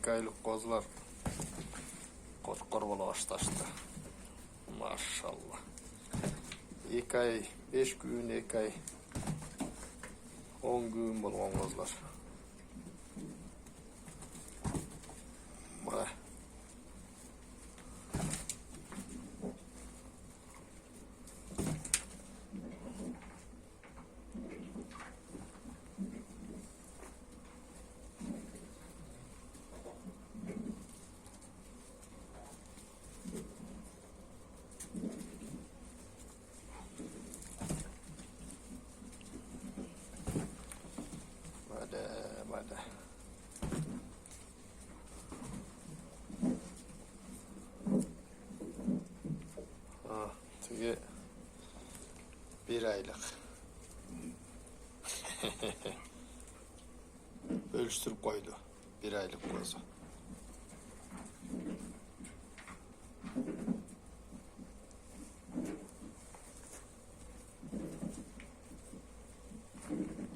2 aylık kozlar kotkor bola başlaştı. Maşallah. 2 ay, 5 gün, 2 ay, 10 gün bolgan kozlar. Bana. Hadi. Tüge 1 aylık. Bölüştürüp koydu. 1 aylık kozu.